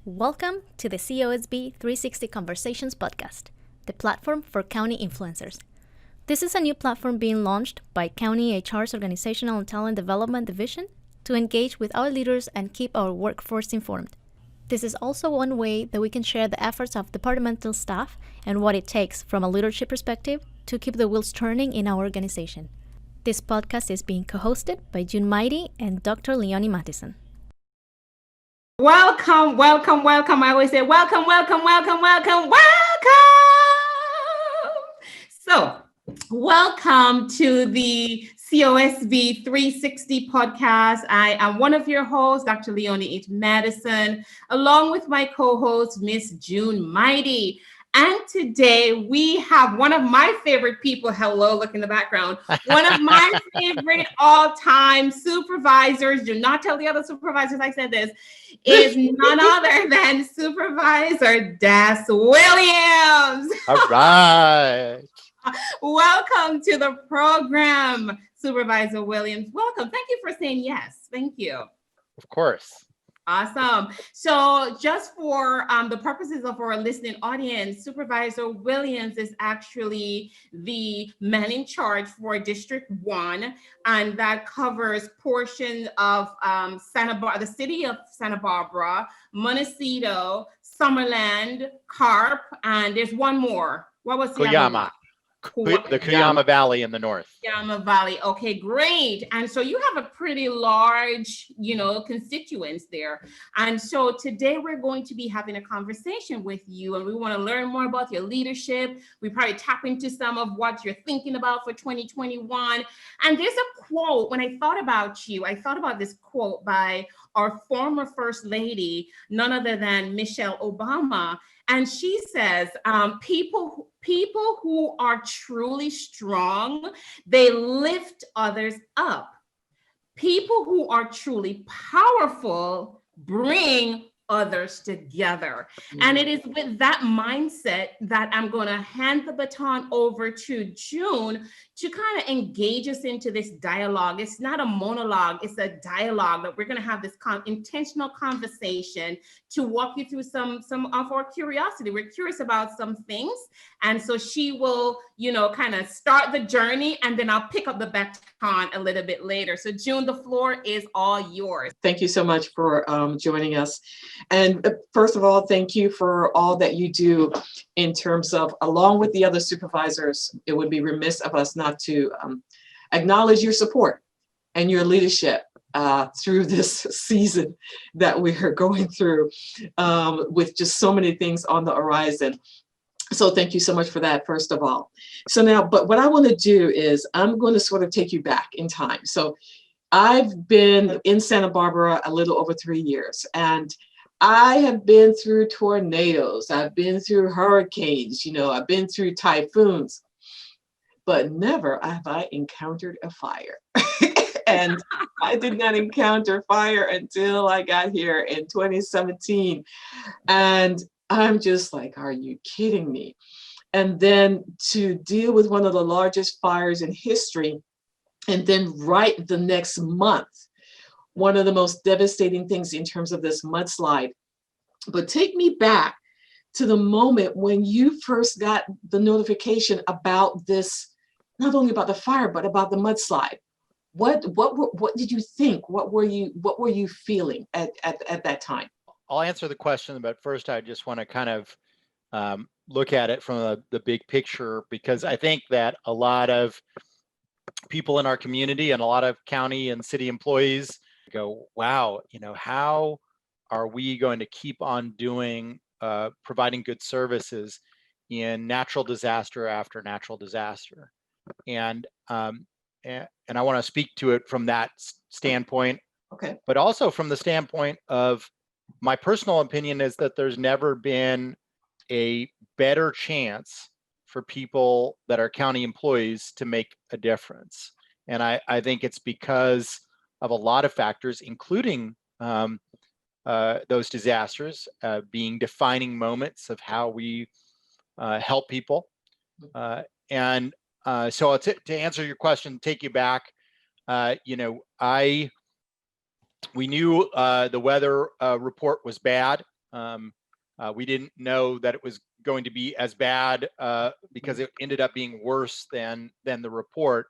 Welcome to the COSB 360 Conversations podcast, the platform for county influencers. This is a new platform being launched by County HR's Organizational and Talent Development Division to engage with our leaders and keep our workforce informed. This is also one way that we can share the efforts of departmental staff and what it takes from a leadership perspective to keep the wheels turning in our organization. This podcast is being co-hosted by June Mighty and Dr. Leonie Mattison. Welcome. I always say welcome. So, welcome to the COSB 360 podcast. I am one of your hosts, Dr. Leonie H. Madison, along with my co-host, Miss June Mighty. And today we have one of my favorite people. Hello, look in the background. One of my favorite all-time supervisors. Do not tell the other supervisors I said this. Is none other than Supervisor Des Williams. All right. Welcome to the program, Supervisor Williams. Welcome. Thank you for saying yes. Thank you. Of course. Awesome. So just for the purposes of our listening audience, Supervisor Williams is actually the man in charge for District 1, and that covers portions of the city of Santa Barbara, Montecito, Summerland, Carp, and there's one more. What was the other one? The Cuyama Valley in the north. Cuyama Valley. Okay, great. And so you have a pretty large, constituents there. And so today we're going to be having a conversation with you, and we want to learn more about your leadership. We probably tap into some of what you're thinking about for 2021. And there's a quote. When I thought about you, I thought about this quote by our former First Lady, none other than Michelle Obama. And she says, people who are truly strong, they lift others up. People who are truly powerful bring others together. And it is with that mindset that I'm going to hand the baton over to June to kind of engage us into this dialogue. It's not a monologue, it's a dialogue that we're going to have this intentional conversation to walk you through some of our curiosity. We're curious about some things. And so she will, kind of start the journey, and then I'll pick up the baton a little bit later. So June, the floor is all yours. Thank you so much for joining us. And first of all, thank you for all that you do in terms of, along with the other supervisors, it would be remiss of us not to acknowledge your support and your leadership through this season that we are going through with just so many things on the horizon. So thank you so much for that, first of all. So now, but what I want to do is I'm going to sort of take you back in time. So I've been in Santa Barbara a little over 3 years, and I have been through tornadoes. I've been through hurricanes, I've been through typhoons, but never have I encountered a fire. And I did not encounter fire until I got here in 2017. And I'm just like, are you kidding me? And then to deal with one of the largest fires in history, and then right the next month, one of the most devastating things in terms of this mudslide. But take me back to the moment when you first got the notification about this, not only about the fire, but about the mudslide. What did you think? What were you feeling at that time? I'll answer the question, but first I just want to kind of look at it from the big picture, because I think that a lot of people in our community and a lot of county and city employees go, wow, how are we going to keep on doing, providing good services in natural disaster after natural disaster? And I want to speak to it from that standpoint. Okay. But also from the standpoint of, my personal opinion is that there's never been a better chance for people that are county employees to make a difference. And I think it's because of a lot of factors, including those disasters being defining moments of how we help people. So to answer your question, take you back, we knew the weather report was bad. We didn't know that it was going to be as bad because it ended up being worse than the report.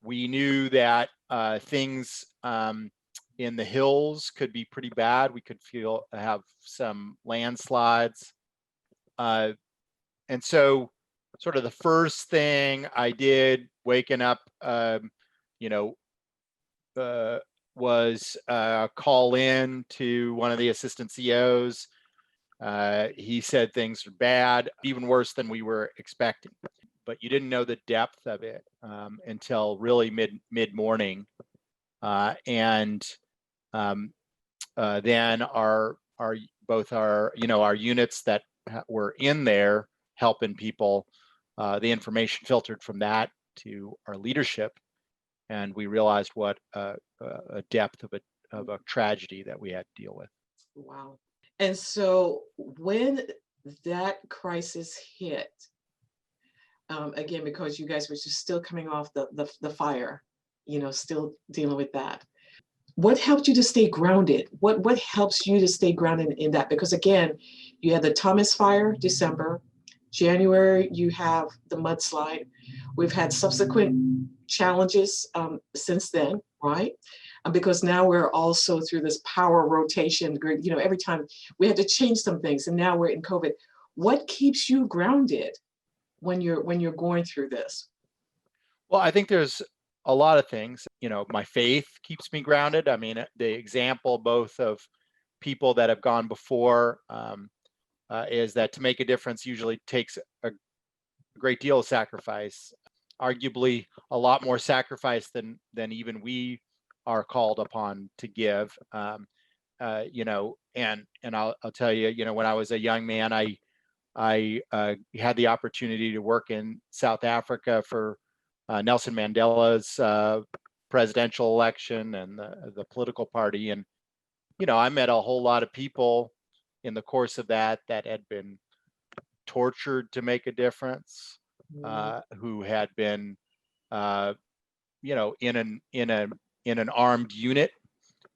We knew that things in the hills could be pretty bad. We could have some landslides. And so sort of the first thing I did waking up, was call in to one of the assistant COs. He said things are bad, even worse than we were expecting. But you didn't know the depth of it until really mid morning, and then our units that were in there helping people, the information filtered from that to our leadership, and we realized what a depth of a tragedy that we had to deal with. Wow. And so when that crisis hit, again, because you guys were just still coming off the fire, still dealing with that. What helped you to stay grounded? What helps you to stay grounded in that? Because again, you had the Thomas fire, December. January, you have the mudslide. We've had subsequent challenges since then, right? Because now we're also through this power rotation grid. Every time we had to change some things, and now we're in COVID. What keeps you grounded when you're going through this? Well, I think there's a lot of things. My faith keeps me grounded. I mean, the example both of people that have gone before is that to make a difference usually takes a great deal of sacrifice, arguably a lot more sacrifice than even we are called upon to give. And I'll tell you, when I was a young man, I had the opportunity to work in South Africa for Nelson Mandela's presidential election and the political party. And, I met a whole lot of people in the course of that had been tortured to make a difference, who had been, in an armed unit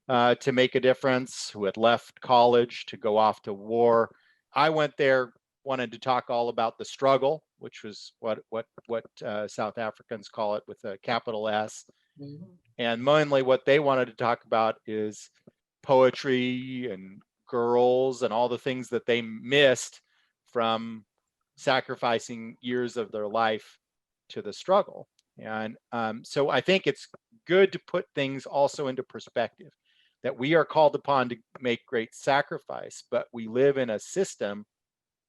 to make a difference, who had left college to go off to war. I went there wanted to talk all about the struggle, which was what South Africans call it with a capital S. Mm-hmm. And mainly what they wanted to talk about is poetry and girls and all the things that they missed from sacrificing years of their life to the struggle. And so I think it's good to put things also into perspective, that we are called upon to make great sacrifice, but we live in a system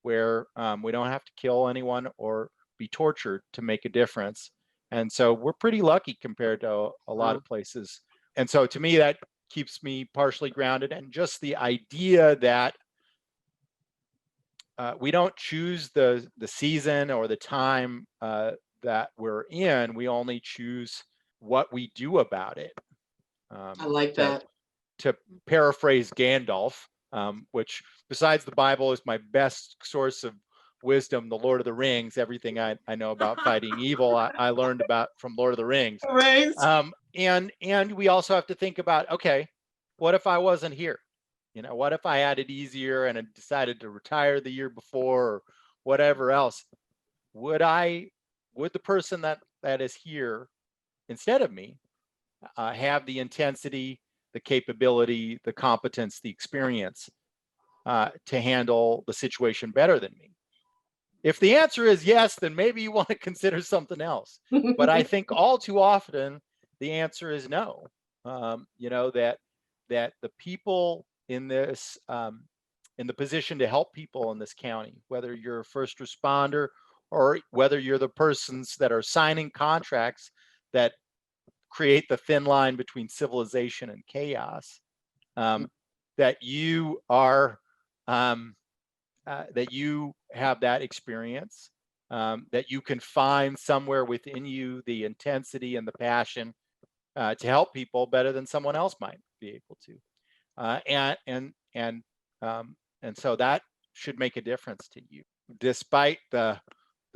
where we don't have to kill anyone or be tortured to make a difference. And so we're pretty lucky compared to a lot of places. And so to me, that keeps me partially grounded. And just the idea that we don't choose the season or the time that we're in, we only choose what we do about it. I like that. To paraphrase Gandalf, which besides the Bible is my best source of wisdom, the Lord of the Rings, everything I know about fighting evil, I learned about from Lord of the Rings. Right. And we also have to think about, okay, what if I wasn't here? What if I had it easier and had decided to retire the year before or whatever else? Would the person that is here instead of me have the intensity, the capability, the competence, the experience to handle the situation better than me? If the answer is yes, then maybe you want to consider something else. But I think all too often the answer is no. That the people in this in the position to help people in this county, whether you're a first responder or whether you're the persons that are signing contracts that create the thin line between civilization and chaos, that you are that you have that experience, that you can find somewhere within you the intensity and the passion to help people better than someone else might be able to, and so that should make a difference to you, despite the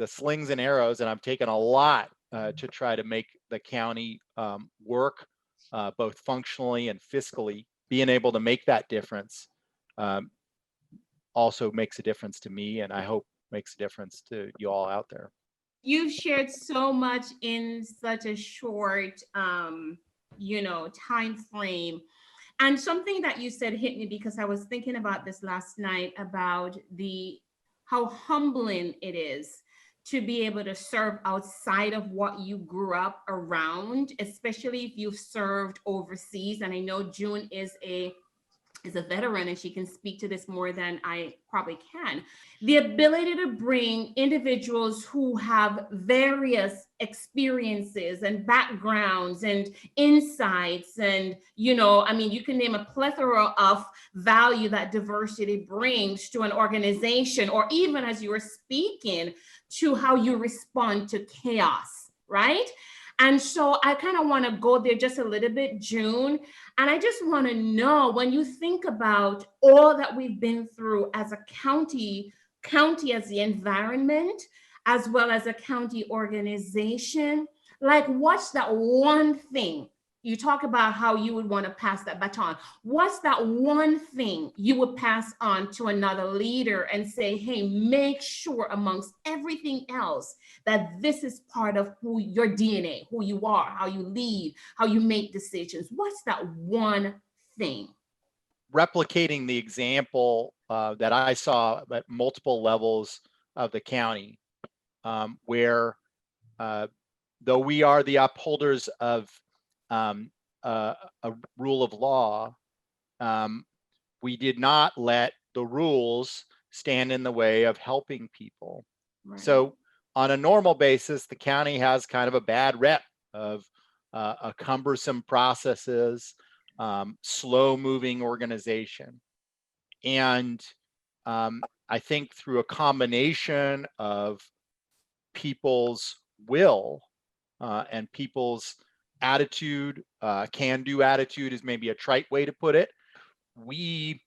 slings and arrows. And I've taken a lot to try to make the county work both functionally and fiscally. Being able to make that difference also makes a difference to me, and I hope makes a difference to you all out there. You've shared so much in such a short, time frame. And something that you said hit me, because I was thinking about this last night, about how humbling it is to be able to serve outside of what you grew up around, especially if you've served overseas. And I know June is a veteran, and she can speak to this more than I probably can. The ability to bring individuals who have various experiences and backgrounds and insights, and you can name a plethora of value that diversity brings to an organization, or even, as you were speaking, to how you respond to chaos, right? And so I kind of want to go there just a little bit, June. And I just want to know, when you think about all that we've been through as a county as the environment, as well as a county organization, like, what's that one thing? You talk about how you would want to pass that baton. What's that one thing you would pass on to another leader and say, hey, make sure amongst everything else that this is part of who your DNA, who you are, how you lead, how you make decisions? What's that one thing? Replicating the example that I saw at multiple levels of the county, where though we are the upholders of a rule of law, we did not let the rules stand in the way of helping people. Right. So on a normal basis, the county has kind of a bad rep of a cumbersome processes, slow moving organization. And I think through a combination of people's will and people's attitude, can-do attitude is maybe a trite way to put it, we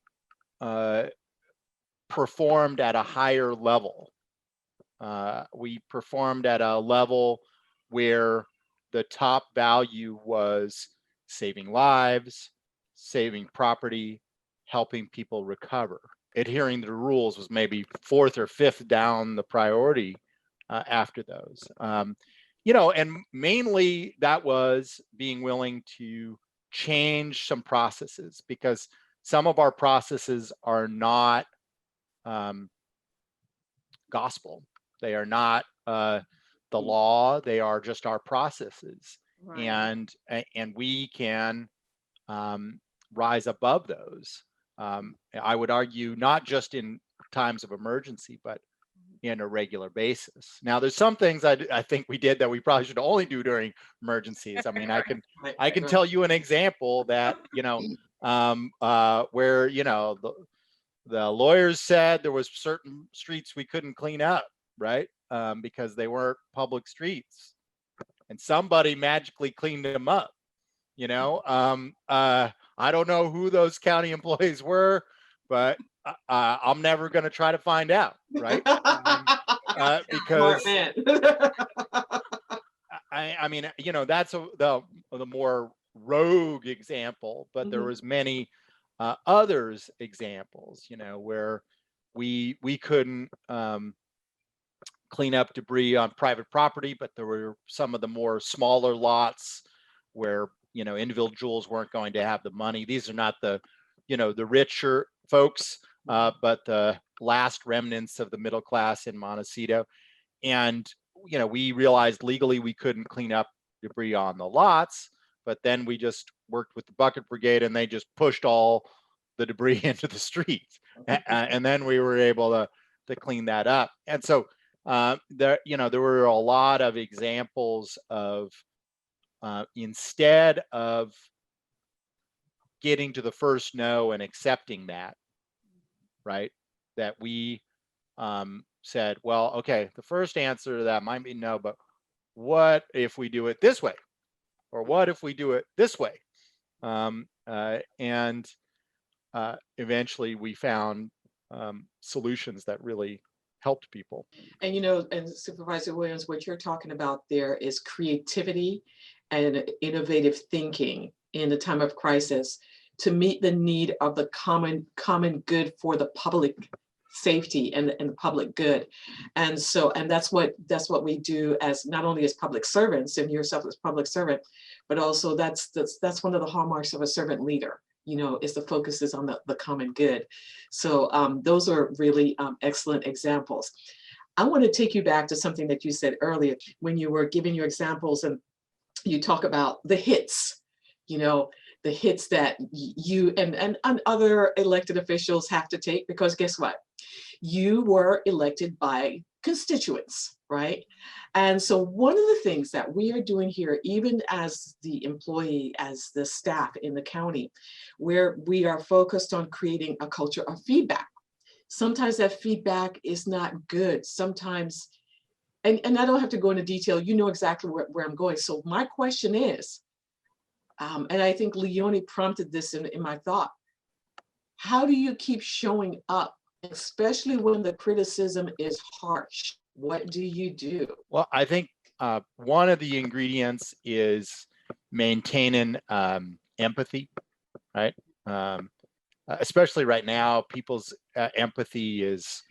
performed at a higher level. We performed at a level where the top value was saving lives, saving property, helping people recover. Adhering to the rules was maybe fourth or fifth down the priority after those. And mainly that was being willing to change some processes, because some of our processes are not gospel. They are not the law. They are just our processes. Right. And we can rise above those. I would argue not just in times of emergency, but in a regular basis. Now, there's some things I think we did that we probably should only do during emergencies. I mean, I can tell you an example that, where, the lawyers said there was certain streets we couldn't clean up, right? Because they weren't public streets, and somebody magically cleaned them up. I don't know who those county employees were, but I'm never going to try to find out, right? Because I mean, that's the more rogue example, but there was many others examples, where we couldn't clean up debris on private property, but there were some of the more smaller lots where individuals weren't going to have the money. These are not the the richer folks, but the last remnants of the middle class in Montecito. And we realized legally we couldn't clean up debris on the lots, but then we just worked with the bucket brigade, and they just pushed all the debris into the streets, and then we were able to clean that up. And so there were a lot of examples of instead of getting to the first no and accepting that, right, that we said, well, okay, the first answer to that might be no, but what if we do it this way? Or what if we do it this way? And eventually we found solutions that really helped people. And and Supervisor Williams, what you're talking about there is creativity and innovative thinking in the time of crisis to meet the need of the common good for the public safety and the public good. And so, and that's what we do as not only as public servants and yourself as public servant, but also that's one of the hallmarks of a servant leader, you know, is the focus is on the common good. So those are really excellent examples. I want to take you back to something that you said earlier when you were giving your examples, and you talk about the hits, you know, the hits that you and other elected officials have to take, because guess what? You were elected by constituents, right? And so one of the things that we are doing here, even as the employee, as the staff in the county, where we are focused on creating a culture of feedback. Sometimes that feedback is not good. Sometimes, and I don't have to go into detail, you know exactly where I'm going. So my question is, and I think Leonie prompted this in my thought, how do you keep showing up, especially when the criticism is harsh? What do you do? Well, I think one of the ingredients is maintaining empathy, right? Especially right now, people's empathy is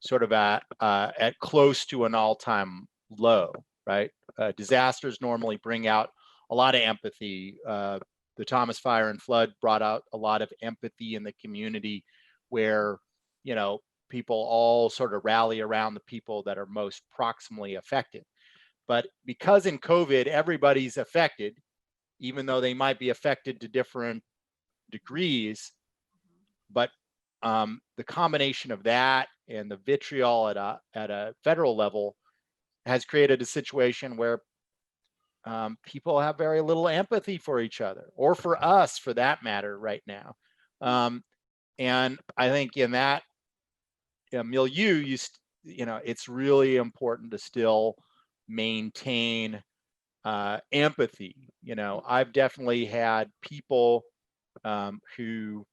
sort of at close to an all-time low, right? Disasters normally bring out a lot of empathy. The Thomas Fire and Flood brought out a lot of empathy in the community, where, you know, people all sort of rally around the people that are most proximally affected. But because in COVID, everybody's affected, even though they might be affected to different degrees, but the combination of that and the vitriol at a federal level has created a situation where people have very little empathy for each other, or for us for that matter right now. And I think in that milieu, you know, it's really important to still maintain empathy. You know, I've definitely had people who,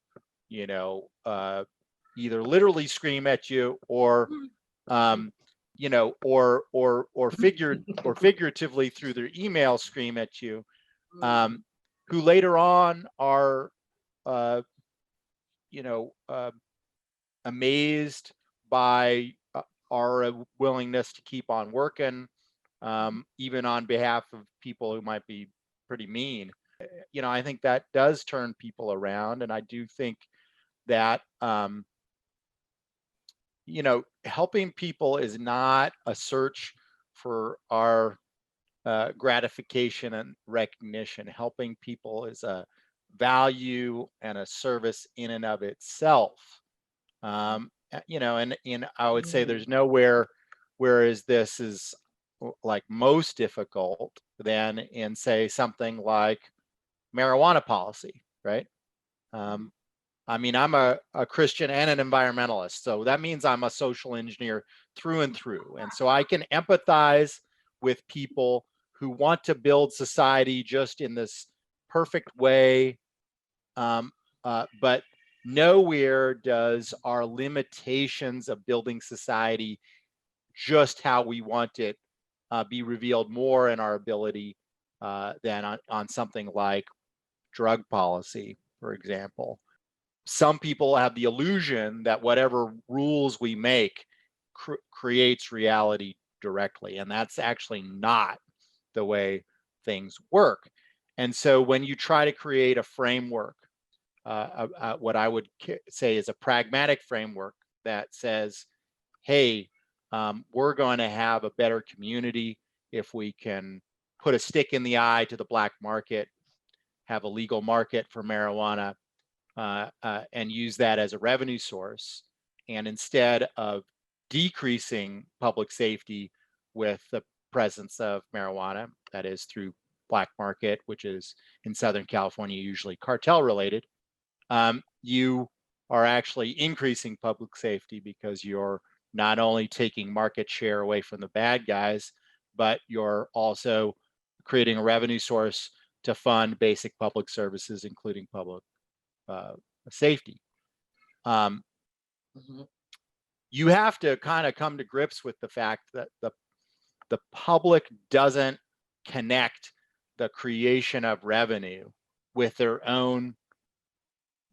you know, either literally scream at you, or you know, or figuratively through their email scream at you, who later on are you know, amazed by our willingness to keep on working, even on behalf of people who might be pretty mean. You know, I think that does turn people around, and I do think that you know, helping people is not a search for our gratification and recognition. Helping people is a value and a service in and of itself. You know, and I would say there's nowhere, whereas this is like most difficult than in, say, something like marijuana policy, right? I mean, I'm a Christian and an environmentalist, so that means I'm a social engineer through and through. And so I can empathize with people who want to build society just in this perfect way. But nowhere does our limitations of building society just how we want it be revealed more in our ability than on something like drug policy, for example. Some people have the illusion that whatever rules we make creates reality directly, and that's actually not the way things work. And so when you try to create a framework, what I would say is a pragmatic framework that says, hey, we're going to have a better community if we can put a stick in the eye to the black market, have a legal market for marijuana, and use that as a revenue source. And instead of decreasing public safety with the presence of marijuana, that is through black market, which is in Southern California usually cartel related, you are actually increasing public safety, because you're not only taking market share away from the bad guys, but you're also creating a revenue source to fund basic public services, including public safety. You have to kind of come to grips with the fact that the public doesn't connect the creation of revenue with their own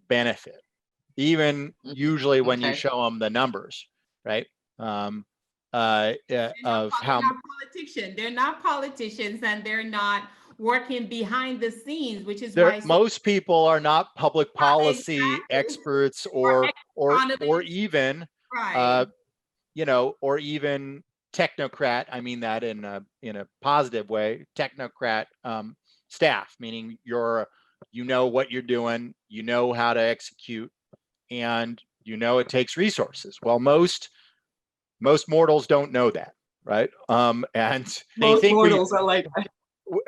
benefit. even usually when you Okay. show them the numbers, right? They're Of how not politicians. They're not politicians, and they're not working behind the scenes, which is why most people are not public policy exactly. experts Or or economists, even right? or even technocrat. I mean that in a positive way. Technocrat staff, meaning you know what you're doing, you know how to execute, and you know it takes resources. Well, most mortals don't know that, right? And Most mortals are like,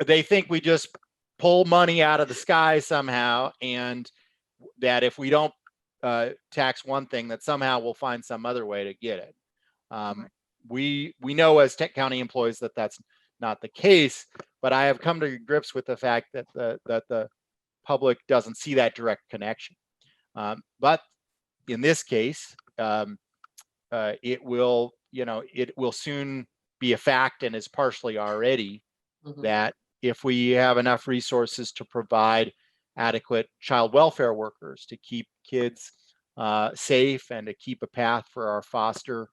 they think we just pull money out of the sky somehow, and that if we don't tax one thing, that somehow we'll find some other way to get it. We know as county employees that that's not the case, but I have come to grips with the fact that the public doesn't see that direct connection. But in this case, it will soon be a fact, and is partially already, that if we have enough resources to provide adequate child welfare workers to keep kids safe and to keep a path for our foster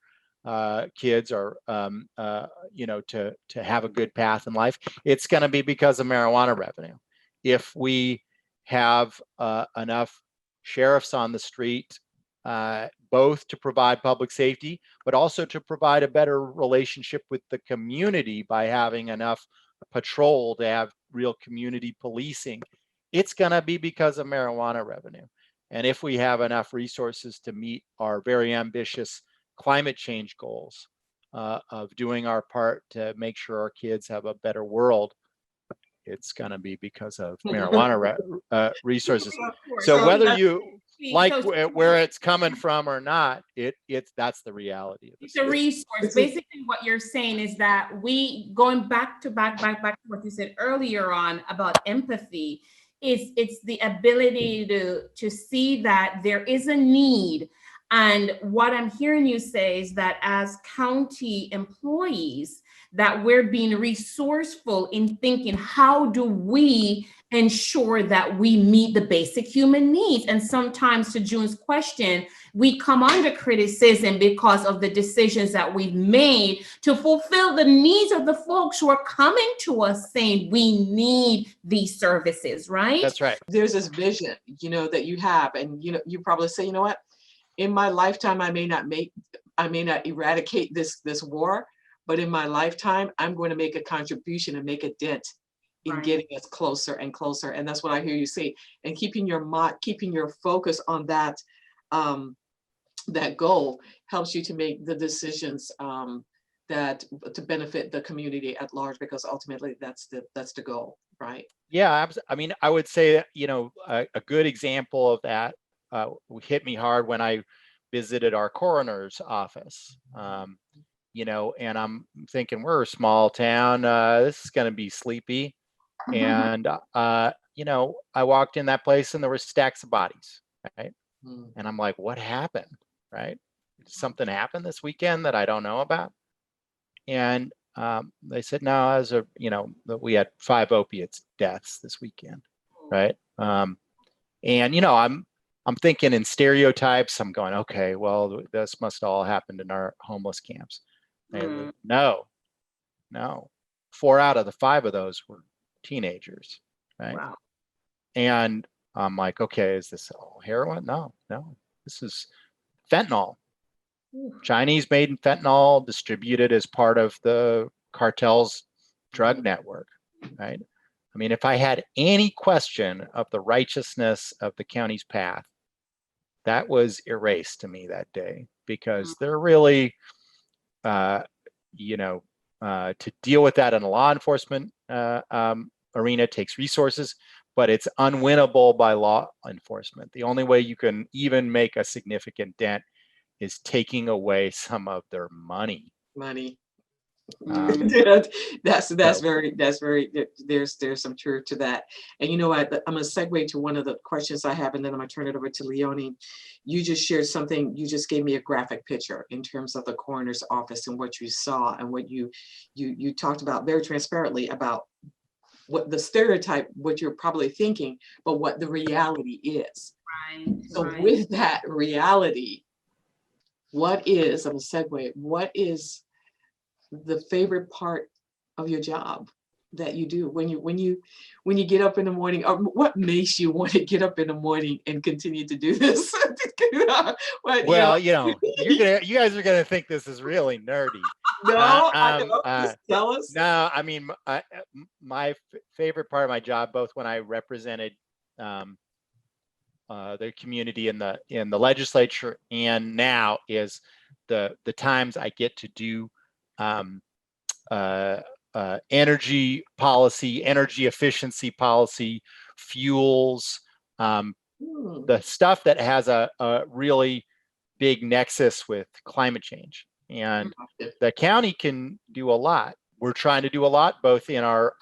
kids, or to have a good path in life, it's going to be because of marijuana revenue. If we have enough sheriffs on the street, both to provide public safety, but also to provide a better relationship with the community by having enough patrol to have real community policing, it's going to be because of marijuana revenue. And if we have enough resources to meet our very ambitious climate change goals, of doing our part to make sure our kids have a better world, it's going to be because of marijuana resources. So whether you like where it's coming from or not, that's the reality of it's a resource. Basically, what you're saying is that we, going back to what you said earlier on about empathy, it's the ability to see that there is a need. And what I'm hearing you say is that as county employees, that we're being resourceful in thinking, how do we ensure that we meet the basic human needs? And sometimes, to June's question, we come under criticism because of the decisions that we've made to fulfill the needs of the folks who are coming to us saying we need these services, right? That's right. There's this vision, that you have, and you probably say, you know what, in my lifetime, I may not eradicate this war, but in my lifetime, I'm going to make a contribution and make a dent in getting us closer and closer. And that's what I hear you say. And keeping your focus on that, that goal helps you to make the decisions that to benefit the community at large, because ultimately that's the goal, right? Yeah, I mean, I would say, a good example of that hit me hard when I visited our coroner's office. And I'm thinking, we're a small town. This is going to be sleepy. And, I walked in that place and there were stacks of bodies, right? And I'm like, what happened, right? Did something happen this weekend that I don't know about? And they said, no, that we had 5 opiate deaths this weekend, right? And, I'm thinking in stereotypes. I'm going, okay, well, this must all happened in our homeless camps. And no, 4 out of the 5 of those were teenagers, right? Wow. And I'm like, okay, is this all heroin? No, this is fentanyl. Chinese made fentanyl, distributed as part of the cartel's drug network, right? I mean, if I had any question of the righteousness of the county's path, that was erased to me that day, because they're really, to deal with that in a law enforcement arena takes resources, but it's unwinnable by law enforcement. The only way you can even make a significant dent is taking away some of their money. That's very, there's some truth to that. And I'm going to segue to one of the questions I have, and then I'm going to turn it over to Leonie. You just shared something, you just gave me a graphic picture in terms of the coroner's office and what you saw, and what you talked about very transparently about what the stereotype, what you're probably thinking, but what the reality is. Right, So right. with that reality, I'm a segue, what is the favorite part of your job that you do when you get up in the morning, or what makes you want to get up in the morning and continue to do this? Well, you guys are gonna think this is really nerdy. No, I know. Just tell us. No, I mean, my favorite part of my job, both when I represented the community in the legislature and now, is the times I get to do energy policy, energy efficiency policy, fuels, the stuff that has a really big nexus with climate change. And the county can do a lot. We're trying to do a lot, both in our,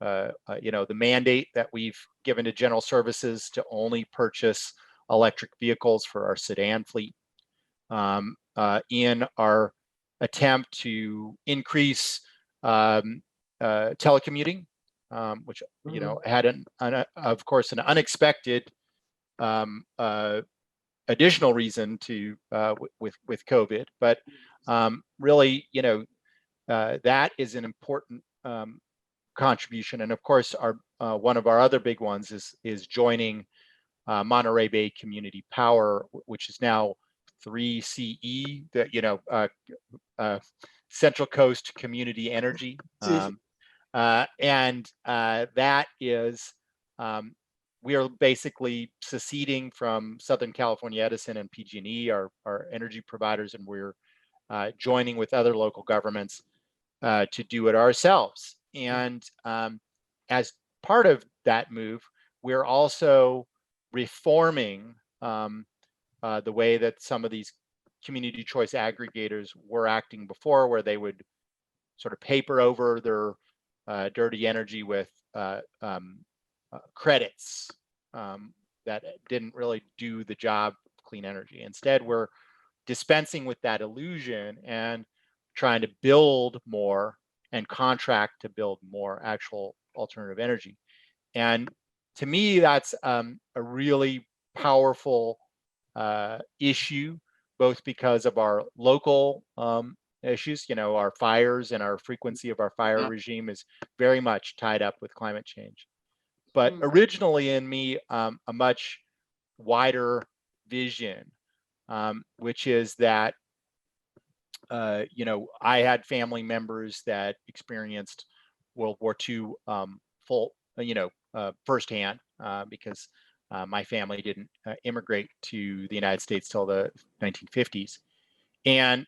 the mandate that we've given to general services to only purchase electric vehicles for our sedan fleet, in our attempt to increase telecommuting, which had of course an unexpected additional reason to with COVID, but really, that is an important contribution. And of course, our one of our other big ones is joining Monterey Bay Community Power, which is now 3CE, that Central Coast Community Energy, and that is. We are basically seceding from Southern California Edison and PG&E, our energy providers, and we're joining with other local governments to do it ourselves. And as part of that move, we're also reforming the way that some of these community choice aggregators were acting before, where they would sort of paper over their dirty energy with credits that didn't really do the job of clean energy. Instead, we're dispensing with that illusion and trying to build more and contract to build more actual alternative energy. And to me, that's a really powerful issue, both because of our local issues. Our fires and our frequency of our fire regime is very much tied up with climate change. But originally in me, a much wider vision, which is that, I had family members that experienced World War II firsthand, because my family didn't immigrate to the United States till the 1950s. And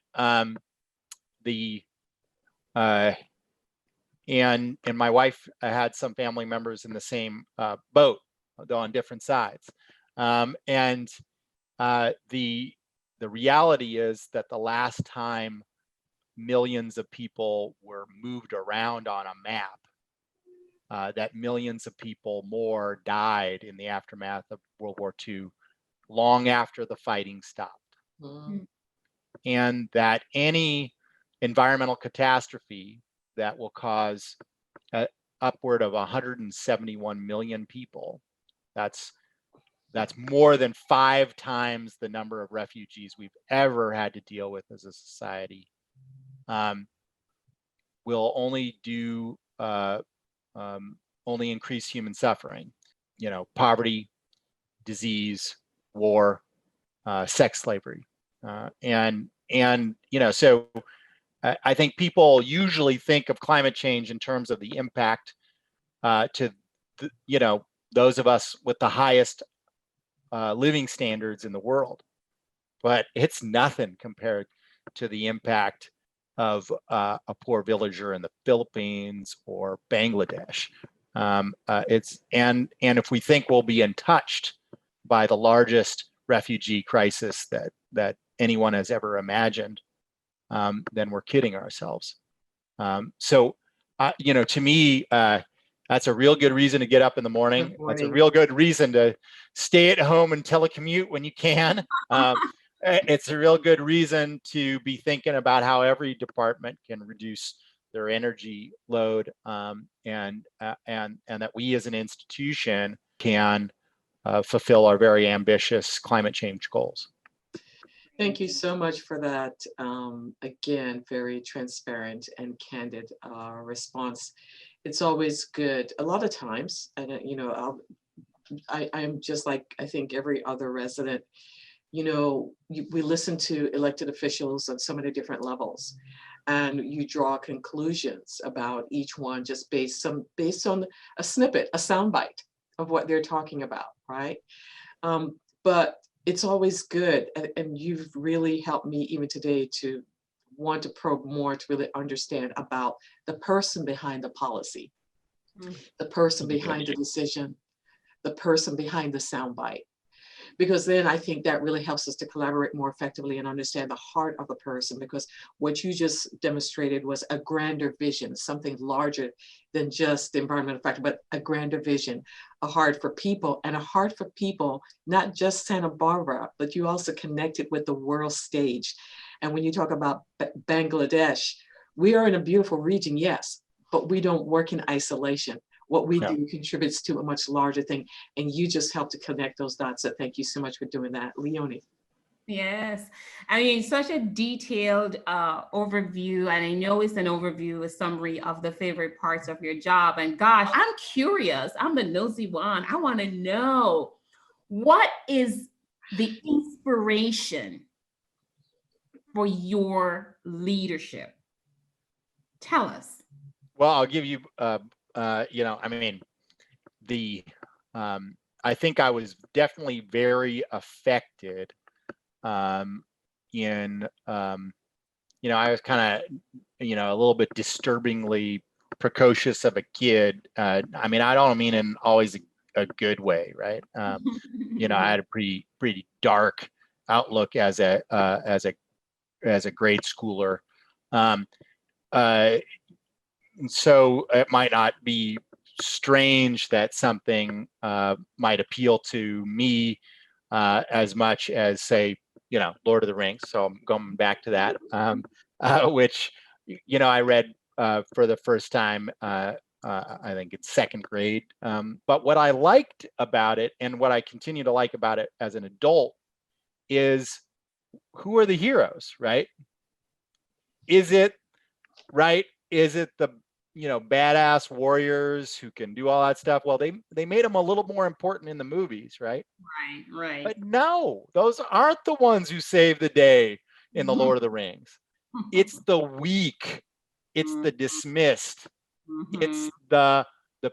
and my wife had some family members in the same boat, though on different sides. And the reality is that the last time millions of people were moved around on a map, that millions of people more died in the aftermath of World War II, long after the fighting stopped. And that any environmental catastrophe that will cause upward of 171 million people, that's more than 5 times the number of refugees we've ever had to deal with as a society, will only increase human suffering. Poverty, disease, war, sex slavery, so I think people usually think of climate change in terms of the impact to those of us with the highest living standards in the world, but it's nothing compared to the impact of a poor villager in the Philippines or Bangladesh. And if we think we'll be untouched by the largest refugee crisis that anyone has ever imagined, then we're kidding ourselves. To me, that's a real good reason to get up in the morning. That's a real good reason to stay at home and telecommute when you can. It's a real good reason to be thinking about how every department can reduce their energy load, and that we as an institution can fulfill our very ambitious climate change goals. Thank you so much for that. Again, very transparent and candid response. It's always good. A lot of times, and I'm just like, I think every other resident, we listen to elected officials on so many different levels, and you draw conclusions about each one just based on a snippet, a soundbite of what they're talking about, right? But it's always good, and you've really helped me even today to want to probe more to really understand about the person behind the policy, the person behind the decision, the person behind the soundbite. Because then I think that really helps us to collaborate more effectively and understand the heart of the person, because what you just demonstrated was a grander vision, something larger than just the environmental factor, but a grander vision, a heart for people, and a heart for people, not just Santa Barbara, but you also connected with the world stage. And when you talk about Bangladesh, we are in a beautiful region, yes, but we don't work in isolation. What we do contributes to a much larger thing. And you just helped to connect those dots. So thank you so much for doing that. Leonie. Yes, I mean, such a detailed overview, and I know it's an overview, a summary of the favorite parts of your job. And gosh, I'm curious. I'm the nosy one. I want to know, what is the inspiration for your leadership? Tell us. Well, I'll give you, I think I was definitely very affected I was kind of, a little bit disturbingly precocious of a kid. I don't mean in always a good way, right? I had a pretty dark outlook as a grade schooler. So it might not be strange that something might appeal to me as much as, say, Lord of the Rings. So I'm going back to that, which, I read for the first time, I think it's second grade. But what I liked about it, and what I continue to like about it as an adult, is who are the heroes, right? Is it the badass warriors who can do all that stuff? Well, they made them a little more important in the movies, right? Right. But no, those aren't the ones who save the day in the Lord of the Rings. It's the weak, it's the dismissed, it's the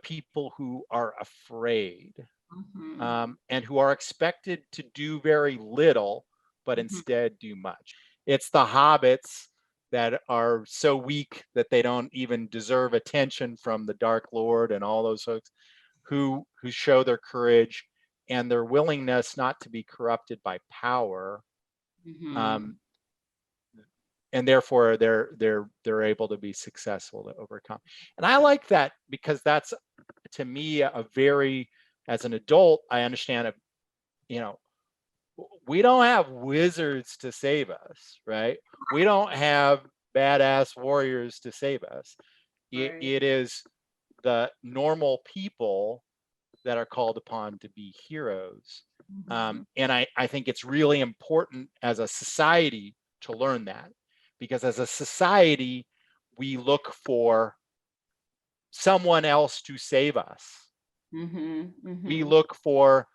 people who are afraid, and who are expected to do very little, but instead do much. It's the hobbits that are so weak that they don't even deserve attention from the Dark Lord and all those folks, who show their courage and their willingness not to be corrupted by power, and therefore they're able to be successful to overcome. And I like that, because that's, to me, as an adult, I understand we don't have wizards to save us, right? We don't have badass warriors to save us. Right. It is the normal people that are called upon to be heroes. And I think it's really important as a society to learn that, because as a society, we look for someone else to save us. We look for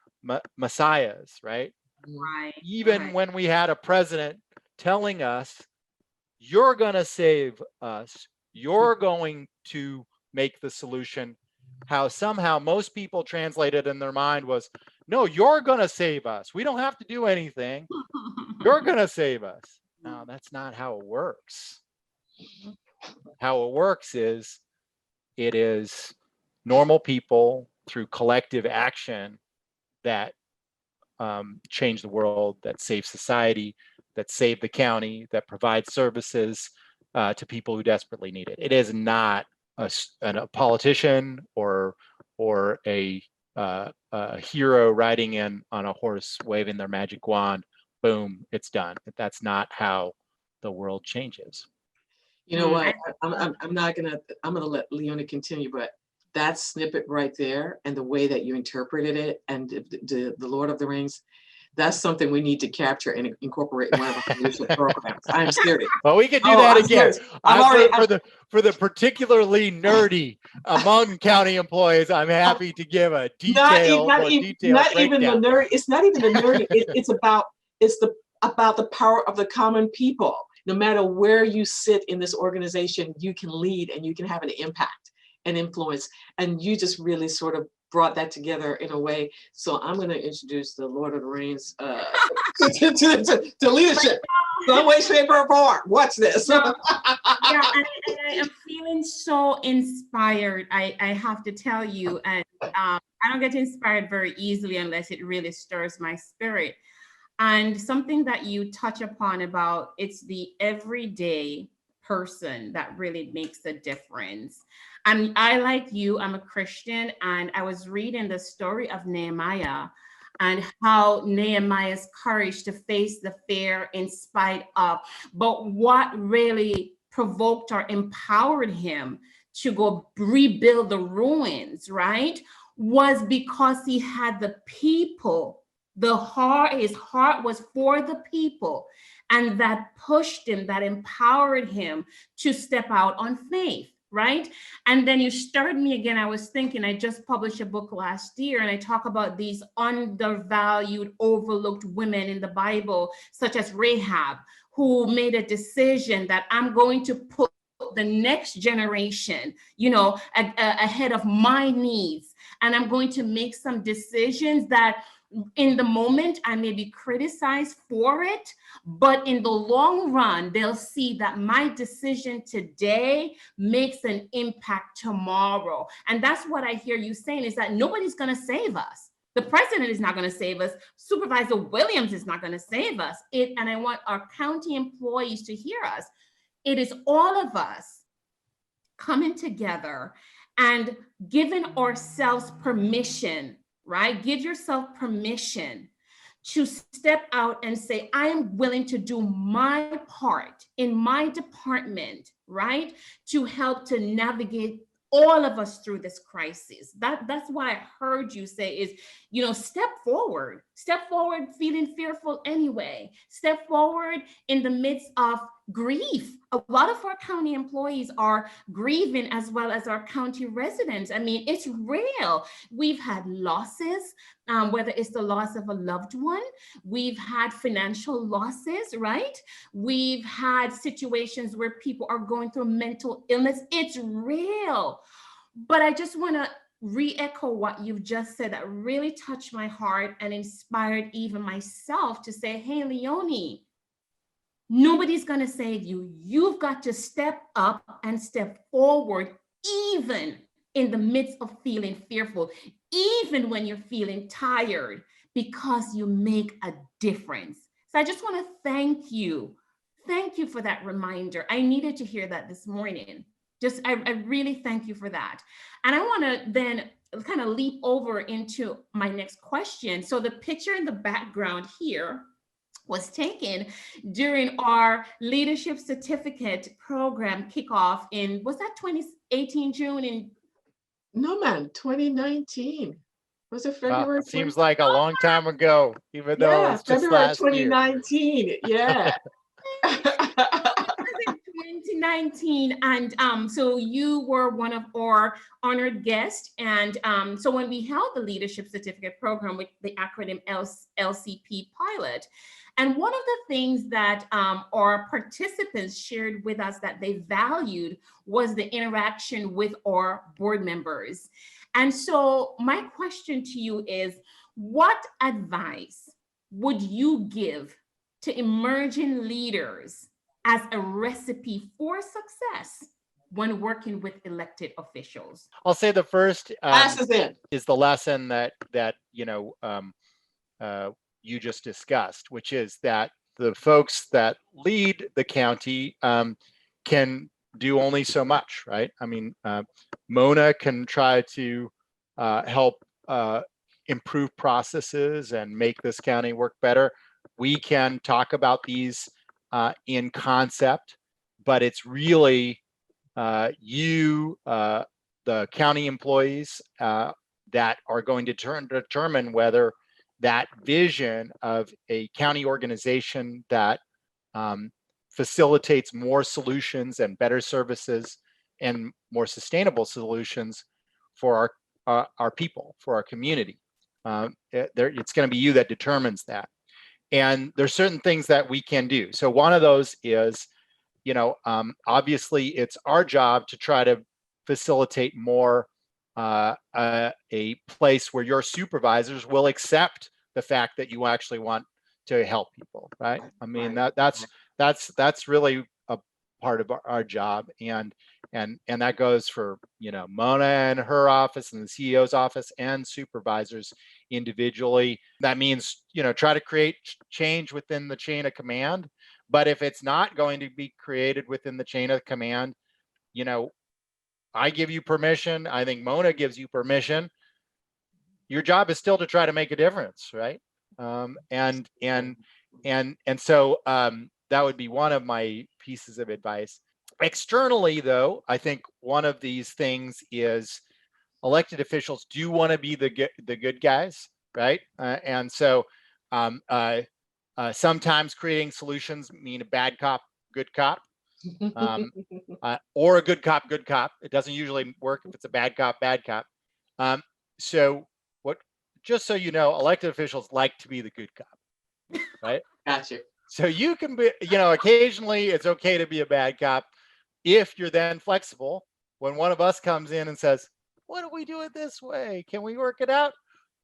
messiahs, right? Right. Even when we had a president telling us, you're going to save us, you're going to make the solution, how somehow most people translated in their mind was, no, you're going to save us. We don't have to do anything. You're going to save us. No, that's not how it works. How it works is, it is normal people through collective action that change the world, that save society, that save the county, that provide services to people who desperately need it. It is not a politician or a hero riding in on a horse waving their magic wand. Boom, it's done. That's not how the world changes. You know what? I'm gonna let Leonie continue, but that snippet right there and the way that you interpreted it and the Lord of the Rings, that's something we need to capture and incorporate in one of our leadership programs. I'm serious. Well, we could do Oh, that I'm again. serious. I'm already, For the particularly nerdy among county employees, I'm happy to give a detailed not even the breakdown. nerd. It's not even the nerdy. It's about the power of the common people. No matter where you sit in this organization, you can lead and you can have an impact and influence. And you just really sort of brought that together in a way. So I'm going to introduce the Lord of the Rings to leadership. Some way, shape, or form. Watch this. Yeah, and I am feeling so inspired. I have to tell you, and I don't get inspired very easily unless it really stirs my spirit. And something that you touch upon about it's the everyday person that really makes a difference. And I, like you, I'm a Christian, and I was reading the story of Nehemiah and how Nehemiah's courage to face the fear in spite of, but what really provoked or empowered him to go rebuild the ruins, right, was because he had the people. His heart was for the people, and that pushed him, that empowered him to step out on faith, right? And then you stirred me again. I was thinking, I just published a book last year, and I talk about these undervalued, overlooked women in the Bible, such as Rahab, who made a decision that I'm going to put the next generation, ahead of my needs. And I'm going to make some decisions that in the moment I may be criticized for it, but in the long run, they'll see that my decision today makes an impact tomorrow. And that's what I hear you saying, is that nobody's going to save us. The president is not going to save us. Supervisor Williams is not going to save us. And I want our county employees to hear us. It is all of us coming together and giving ourselves permission, right? Give yourself permission to step out and say, I am willing to do my part in my department, right? To help to navigate all of us through this crisis. That's why I heard you say is, step forward feeling fearful anyway, step forward in the midst of grief. A lot of our county employees are grieving, as well as our county residents. I mean, it's real. We've had losses, whether it's the loss of a loved one, we've had financial losses, right? We've had situations where people are going through mental illness. It's real. But I just want to re-echo what you've just said that really touched my heart and inspired even myself to say, hey, Leonie, nobody's going to save you. You've got to step up and step forward, even in the midst of feeling fearful, even when you're feeling tired, because you make a difference. So I just want to thank you. Thank you for that reminder. I needed to hear that this morning. I really thank you for that. And I want to then kind of leap over into my next question. So the picture in the background here was taken during our leadership certificate program kickoff in, was that 2018 June? No, man, 2019. Was it February? Seems like a long time ago, even though it's just February last 2019. year. Yeah. 2019, and so you were one of our honored guests, and so when we held the leadership certificate program with the acronym LCP pilot, and one of the things that our participants shared with us that they valued was the interaction with our board members. And so my question to you is, what advice would you give to emerging leaders as a recipe for success when working with elected officials? I'll say the first is the lesson that you just discussed, which is that the folks that lead the county can do only so much, right? I mean, Mona can try to help improve processes and make this county work better. We can talk about these in concept, but it's really you the county employees that are going to determine whether that vision of a county organization that facilitates more solutions and better services and more sustainable solutions for our people, for our community. It's going to be you that determines that. And there's certain things that we can do. So one of those is, obviously it's our job to try to facilitate more a place where your supervisors will accept the fact that you actually want to help people, right? I mean, that's really a part of our job, and that goes for Mona and her office and the CEO's office and supervisors individually. That means try to create change within the chain of command. But if it's not going to be created within the chain of command, I give you permission. I think Mona gives you permission. Your job is still to try to make a difference, right? And so that would be one of my pieces of advice. Externally, though, I think one of these things is elected officials do want to be the good guys, right? And so sometimes creating solutions mean a bad cop, good cop. Or a good cop, good cop. It doesn't usually work if it's a bad cop, bad cop. Just so you know, elected officials like to be the good cop, right? Gotcha. So you can be, occasionally it's okay to be a bad cop if you're then flexible. When one of us comes in and says, "What do we do it this way? Can we work it out?"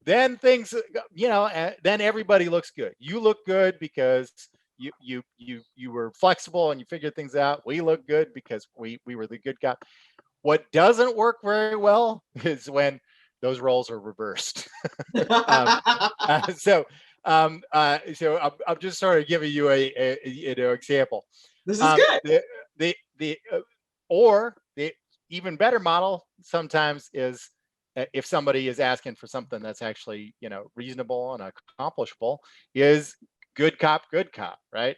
Then things, then everybody looks good. You look good because you were flexible and you figured things out. We look good because we were the good cop. What doesn't work very well is when those roles are reversed. So I'm just sort of giving you a example. This is good. The even better model sometimes is if somebody is asking for something that's actually reasonable and accomplishable, is good cop, right?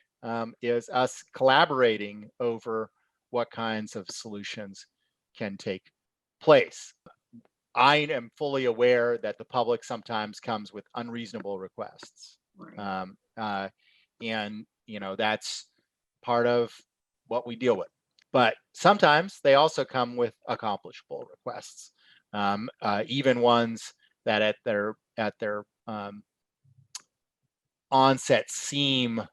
Is us collaborating over what kinds of solutions can take place. I am fully aware that the public sometimes comes with unreasonable requests. Right. And that's part of what we deal with. But sometimes they also come with accomplishable requests, even ones that at their onset seem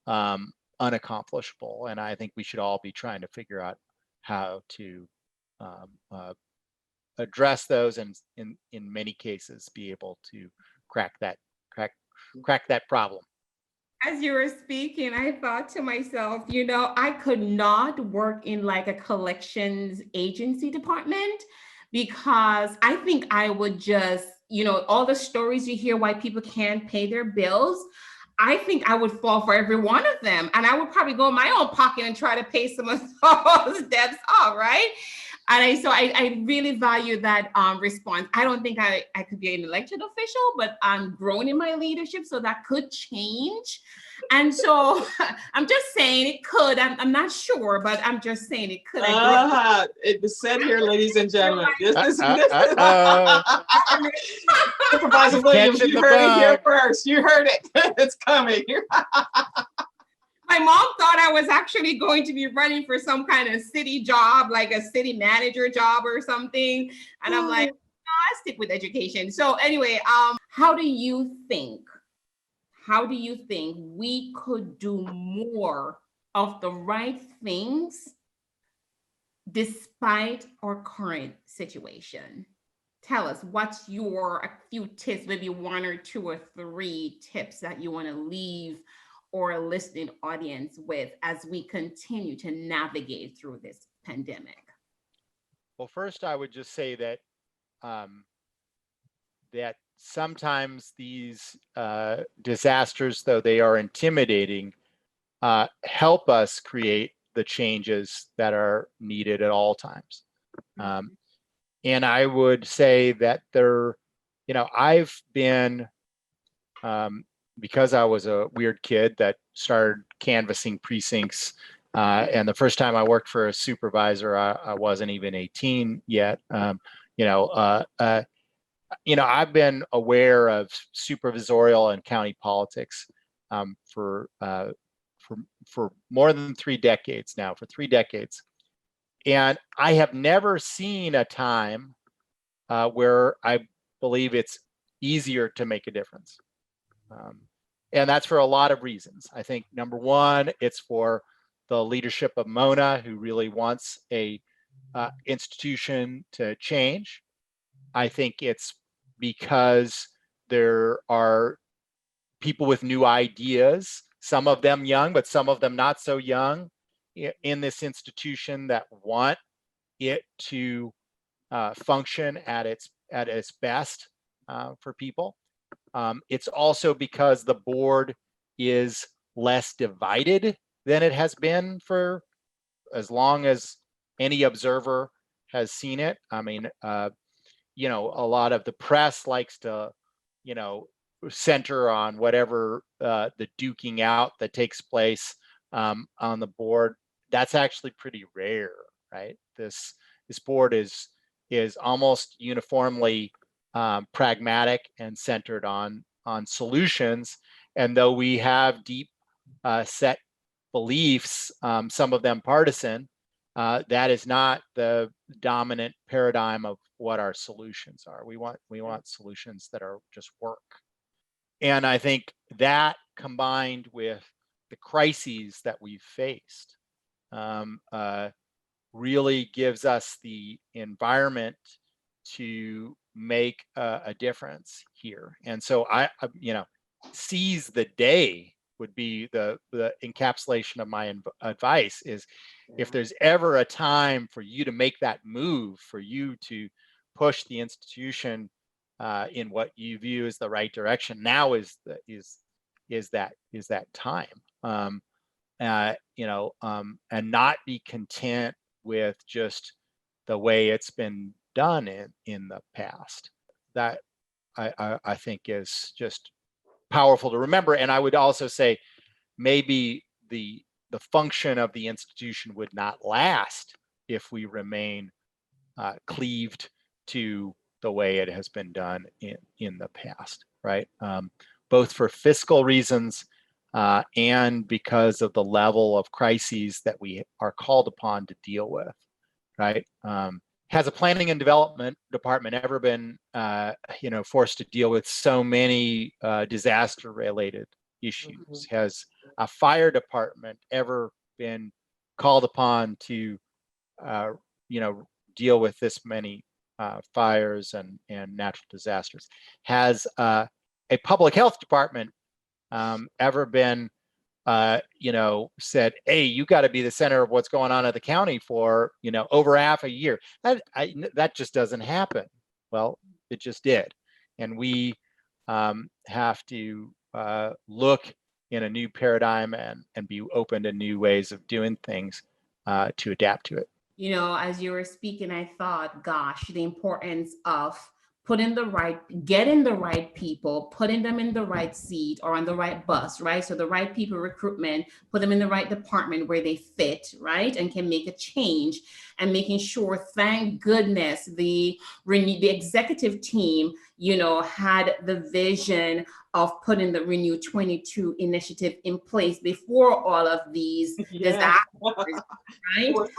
unaccomplishable. And I think we should all be trying to figure out how to address those, and in many cases be able to crack that problem. As you were speaking, I thought to myself, I could not work in like a collections agency department, because I think I would just, all the stories you hear why people can't pay their bills, I think I would fall for every one of them. And I would probably go in my own pocket and try to pay some of those debts off, right? And so I really value that response. I don't think I could be an elected official, but I'm growing in my leadership, so that could change. And so I'm just saying it could. I'm not sure, but I'm just saying it could. It was said here, ladies and gentlemen. This is Supervisor Williams. You heard it here first. You heard it. It's coming. My mom thought I was actually going to be running for some kind of city job, like a city manager job or something. And I'm like, no, I stick with education. So anyway, how do you think we could do more of the right things despite our current situation? Tell us, what's a few tips, maybe one or two or three tips that you want to leave or a listening audience with as we continue to navigate through this pandemic? Well, first, I would just say that that sometimes these disasters, though they are intimidating, help us create the changes that are needed at all times. And I would say that I've been, because I was a weird kid that started canvassing precincts And the first time I worked for a supervisor, I wasn't even 18 yet. I've been aware of supervisorial and county politics for more than 3 decades now, for 3 decades. And I have never seen a time where I believe it's easier to make a difference. And that's for a lot of reasons. I think number one, it's for the leadership of Mona, who really wants a institution to change. I think it's because there are people with new ideas, some of them young, but some of them not so young, in this institution that want it to function at its best for people. It's also because the board is less divided than it has been for as long as any observer has seen it. I mean, a lot of the press likes to, center on whatever the duking out that takes place on the board. That's actually pretty rare, right? This board is almost uniformly pragmatic and centered on solutions. And though we have deep set beliefs, some of them partisan, that is not the dominant paradigm of what our solutions are. We want solutions that are just work. And I think that, combined with the crises that we've faced, really gives us the environment to make a difference here. And so seize the day would be the encapsulation of my advice. Is if there's ever a time for you to make that move, for you to push the institution in what you view as the right direction, now is that time. And not be content with just the way it's been done in the past. That I think is just powerful to remember. And I would also say maybe the function of the institution would not last if we remain cleaved to the way it has been done in the past, right? Both for fiscal reasons and because of the level of crises that we are called upon to deal with, right? Has a planning and development department ever been, forced to deal with so many disaster-related issues? Mm-hmm. Has a fire department ever been called upon to, deal with this many fires and natural disasters? Has a public health department ever been said, hey, you got to be the center of what's going on at the county for, over half a year? That just doesn't happen. Well, it just did. And we have to look in a new paradigm and be open to new ways of doing things to adapt to it. As you were speaking, I thought, gosh, the importance of getting the right people, putting them in the right seat or on the right bus, right? So the right people, recruitment, put them in the right department where they fit, right? And can make a change, and making sure, thank goodness, the executive team, had the vision of putting the Renew 22 initiative in place before all of these disasters,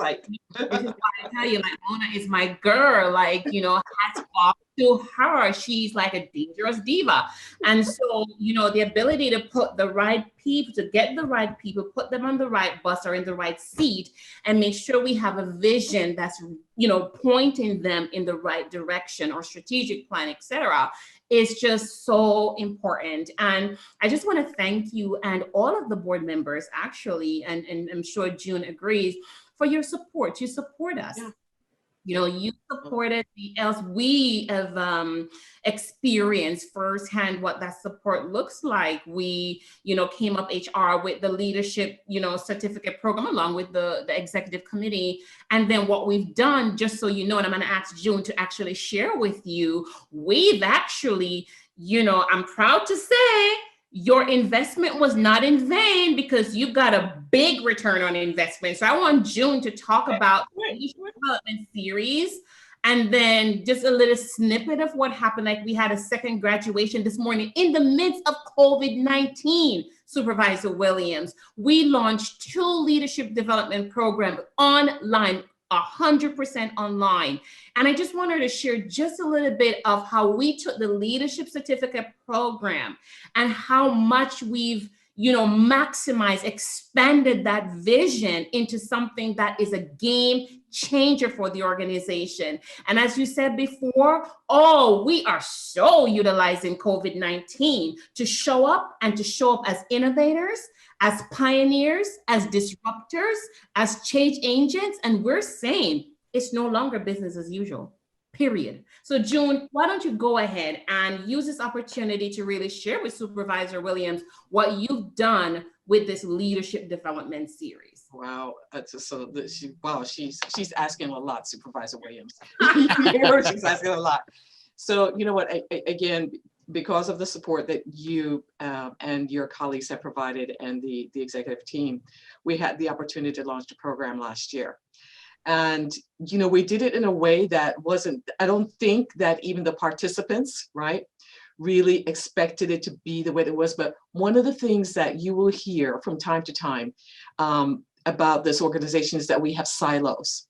right? This is why I tell you, Mona is my girl, hats off to her. She's like a dangerous diva. And so, the ability to put the right people, to get the right people, put them on the right bus or in the right seat, and make sure we have a vision that's, pointing them in the right direction, or strategic plan, etc., is just so important. And I just want to thank you and all of the board members, actually, and I'm sure June agrees, for your support. You support us. Yeah. You supported else. We have experienced firsthand what that support looks like. We, came up HR with the leadership, certificate program, along with the executive committee. And then what we've done, just so you know, and I'm going to ask June to actually share with you, we've actually, I'm proud to say, your investment was not in vain because you got a big return on investment. So I want June to talk about the leadership development series, and then just a little snippet of what happened. Like, we had a second graduation this morning in the midst of COVID-19, Supervisor Williams. We launched 2 leadership development programs online, 100% online. And I just wanted to share just a little bit of how we took the leadership certificate program and how much we've maximized, expanded that vision into something that is a game changer for the organization. And as you said before, we are so utilizing COVID-19 to show up as innovators, as pioneers, as disruptors, as change agents. And we're saying it's no longer business as usual, period. So June, why don't you go ahead and use this opportunity to really share with Supervisor Williams what you've done with this leadership development series. Wow, she's asking a lot, Supervisor Williams. She's asking a lot. So you know what? Again, because of the support that you and your colleagues have provided and the executive team, we had the opportunity to launch the program last year. And, we did it in a way that I don't think that even the participants, right, really expected it to be the way it was. But one of the things that you will hear from time to time about this organization is that we have silos.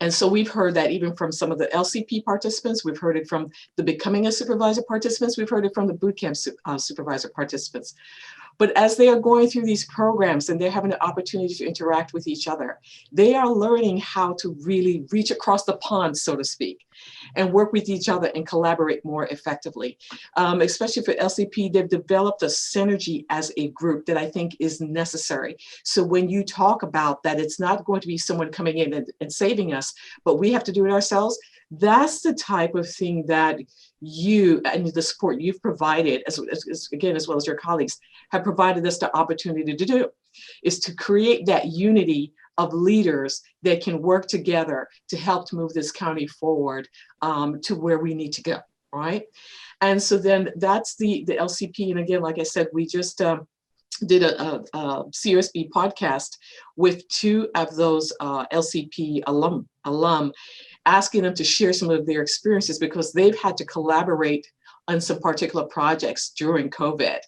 And so we've heard that even from some of the LCP participants, we've heard it from the Becoming a Supervisor participants, we've heard it from the bootcamp supervisor participants. But as they are going through these programs and they're having the opportunity to interact with each other, they are learning how to really reach across the pond, so to speak, and work with each other and collaborate more effectively. Especially for LCP, they've developed a synergy as a group that I think is necessary. So when you talk about that, it's not going to be someone coming in and saving us, but we have to do it ourselves. That's the type of thing that you and the support you've provided, as well as your colleagues, have provided us the opportunity to do, is to create that unity of leaders that can work together to help to move this county forward to where we need to go, right? And so then that's the LCP. And again, like I said, we just did a COSB podcast with 2 of those LCP alum, asking them to share some of their experiences because they've had to collaborate on some particular projects during COVID.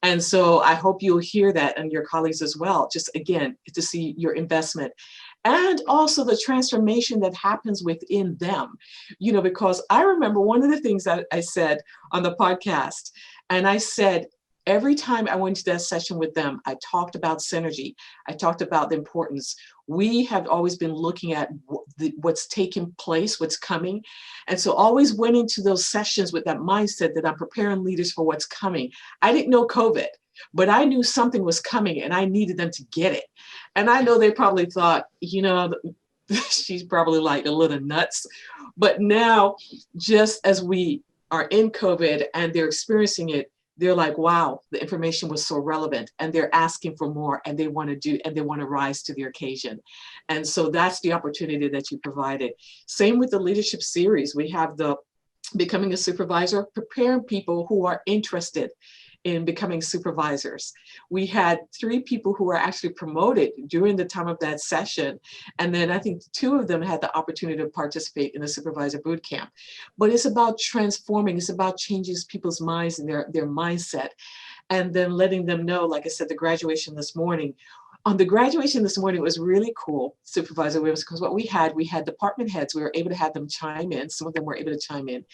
And so I hope you'll hear that and your colleagues as well, just again, to see your investment and also the transformation that happens within them, because I remember one of the things that I said on the podcast, and I said, every time I went to that session with them, I talked about synergy. I talked about the importance. We have always been looking at what's taking place, what's coming. And so always went into those sessions with that mindset that I'm preparing leaders for what's coming. I didn't know COVID, but I knew something was coming and I needed them to get it. And I know they probably thought, she's probably like a little nuts. But now, just as we are in COVID and they're experiencing it, they're like, wow, the information was so relevant, and they're asking for more, and they want to rise to the occasion. And so that's the opportunity that you provided. Same with the leadership series. We have the Becoming a Supervisor, preparing people who are interested in becoming supervisors. We had 3 people who were actually promoted during the time of that session. And then I think 2 of them had the opportunity to participate in the supervisor boot camp. But it's about transforming, it's about changing people's minds and their mindset. And then letting them know, like I said, the graduation this morning. On the graduation this morning, it was really cool, Supervisor Williams, because what we had department heads. We were able to have them chime in. Some of them were able to chime in.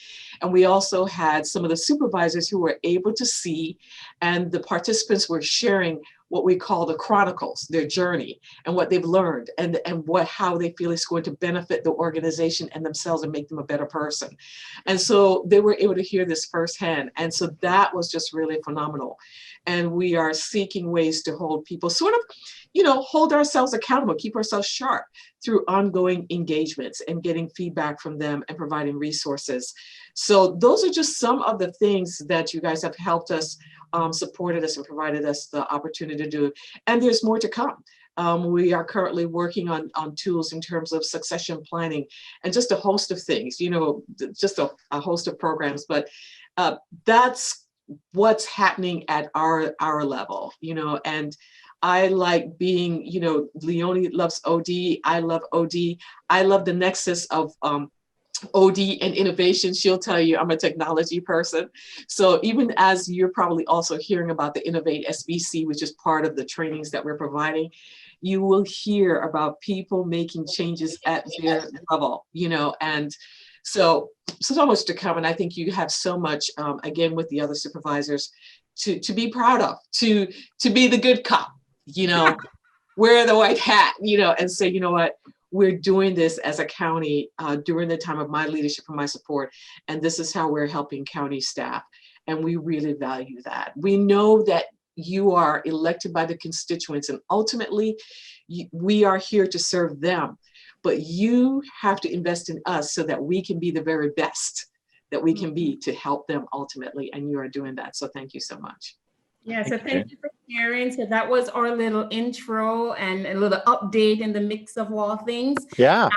And we also had some of the supervisors who were able to see, and the participants were sharing what we call the chronicles, their journey and what they've learned and how they feel it's going to benefit the organization and themselves and make them a better person. And so they were able to hear this firsthand. And so that was just really phenomenal. And we are seeking ways to hold people hold ourselves accountable, keep ourselves sharp through ongoing engagements and getting feedback from them and providing resources. So those are just some of the things that you guys have helped us, supported us and provided us the opportunity to do. And there's more to come. We are currently working on tools in terms of succession planning and just a host of things, just a host of programs. But that's what's happening at our level, you know, and I like being, you know, Leonie loves OD. I love OD. I love the nexus of OD and innovation. She'll tell you I'm a technology person. So even as you're probably also hearing about the Innovate SBC, which is part of the trainings that we're providing, you will hear about people making changes at their level, you know, and so much to come. And I think you have so much, again, with the other supervisors to be proud of, to be the good cop, you know, wear the white hat, you know, and say, you know what, we're doing this as a county during the time of my leadership and my support. And this is how we're helping county staff. And we really value that. We know that you are elected by the constituents, and ultimately we are here to serve them. But you have to invest in us so that we can be the very best that we can be to help them ultimately. And you are doing that. So thank you so much. Yeah, so thank you for sharing. So that was our little intro and a little update in the mix of all things. Yeah.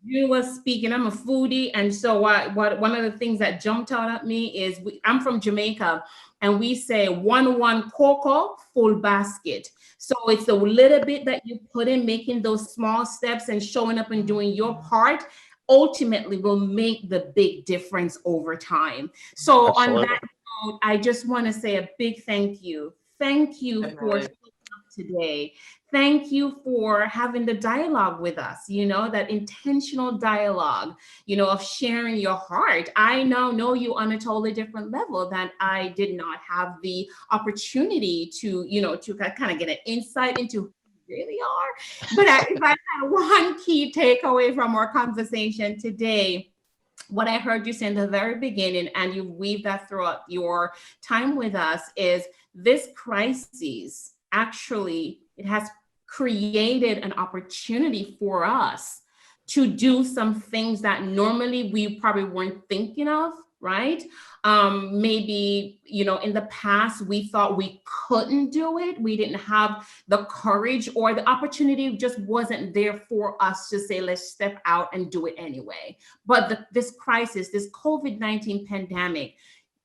You was speaking, I'm a foodie. And so what one of the things that jumped out at me is I'm from Jamaica, and we say 1 cocoa, full basket. So it's a little bit that you put in, making those small steps and showing up and doing your part ultimately will make the big difference over time. So Absolutely. on that note, I just want to say a big thank you. Thank you for showing up today. Thank you for having the dialogue with us, you know, that intentional dialogue, you know, of sharing your heart. I now know you on a totally different level that I did not have the opportunity to, you know, to kind of get an insight into who you really are. But if I had one key takeaway from our conversation today, what I heard you say in the very beginning, and you weave that throughout your time with us, is this crisis actually, it has created an opportunity for us to do some things that normally we probably weren't thinking of, right? Maybe, you know, in the past, we thought we couldn't do it. We didn't have the courage, or the opportunity just wasn't there for us to say, let's step out and do it anyway. But this crisis, this COVID-19 pandemic,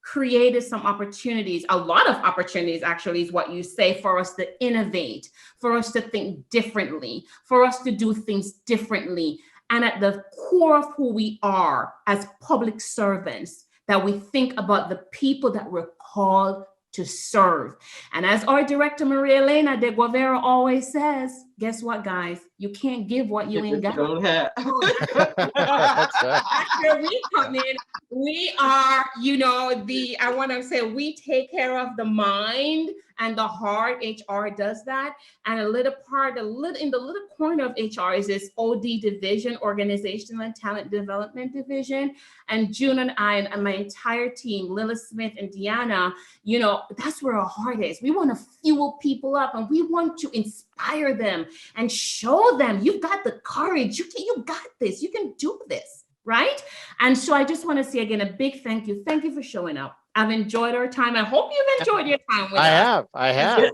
created some opportunities, a lot of opportunities actually is what you say, for us to innovate, for us to think differently, for us to do things differently. And at the core of who we are as public servants, that we think about the people that we're called to serve. And as our director, Maria Elena de Guevara, always says, guess what, guys? You can't give what you ain't got. Don't have. That's right. That's where we come in. We are, you know, I want to say we take care of the mind and the heart. HR does that. And in the little corner of HR is this OD division, Organizational and Talent Development Division. And June and I and my entire team, Lila Smith and Deanna, you know, that's where our heart is. We want to fuel people up, and we want to inspire them and show them you've got the courage. You got this. You can do this. Right. And so I just want to say again, a big thank you. Thank you for showing up. I've enjoyed our time. I hope you've enjoyed your time with us. I have.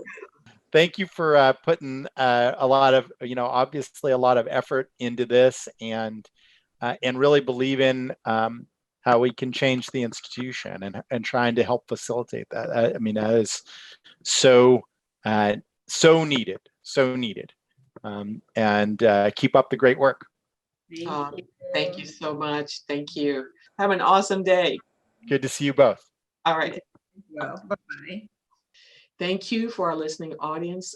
Thank you for putting a lot of, you know, obviously a lot of effort into this, and really believe in how we can change the institution, and trying to help facilitate that. I mean, that is so needed, and keep up the great work. Thank you so much. Thank you. Have an awesome day. Good to see you both. All right. Well, bye-bye. Thank you for our listening audience.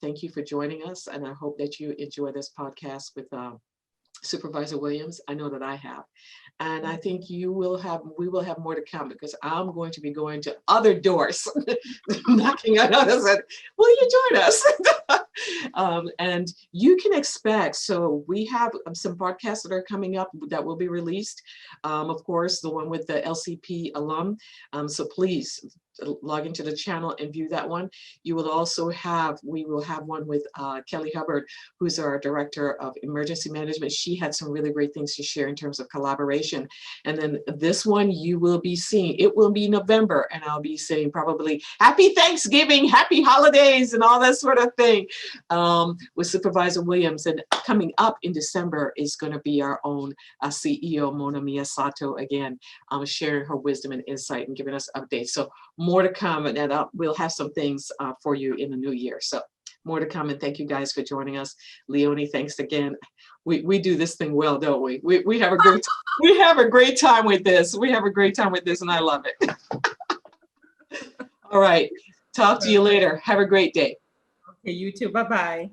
Thank you for joining us. And I hope that you enjoy this podcast with Supervisor Williams. I know that I have. And I think we will have more to come, because I'm going to be going to other doors, knocking on others, and will you join us? And you can expect, so we have some podcasts that are coming up that will be released. Of course, the one with the LCP alum. So please log into the channel and view that one. We will have one with Kelly Hubbard, who's our Director of Emergency Management. She had some really great things to share in terms of collaboration. And then this one you will be seeing, it will be November, and I'll be saying probably Happy Thanksgiving, Happy Holidays, and all that sort of thing with Supervisor Williams. And coming up in December is going to be our own CEO, Mona Miyasato, again, sharing her wisdom and insight and giving us updates. So more to come, and we'll have some things for you in the new year. So more to come, and thank you guys for joining us. Leonie, thanks again. We do this thing well, don't we? We have a great we have a great time with this. We have a great time with this, and I love it. All right. Talk to you later. Have a great day. Okay, you too. Bye-bye.